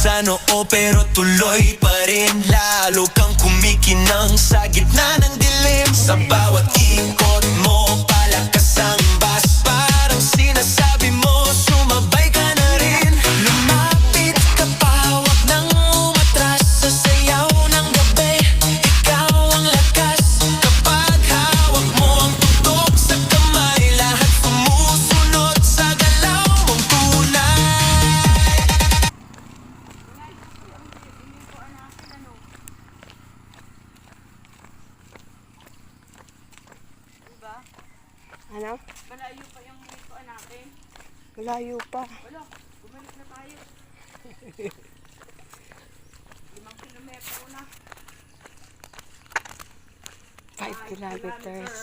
sa noo pero tuloy pa rin. Lalo kang kumikinang sa gitna ng dilim. Sa bawat ikot mo, palakas ang bas. Parang sinasabi mo, sumabay ka na rin. Lumapit ka pa, wag nang umatras. Sa sayaw ng gabi, ikaw ang lakas. Kapag hawak mo ang tutok sa kamay, lahat sumusunod sa galaw mong tunay. Diba? Ano? Malayo pa yung minituan natin. Malayo pa. Wala, bumalik na tayo. 5 kilometro na. 5 kilometers.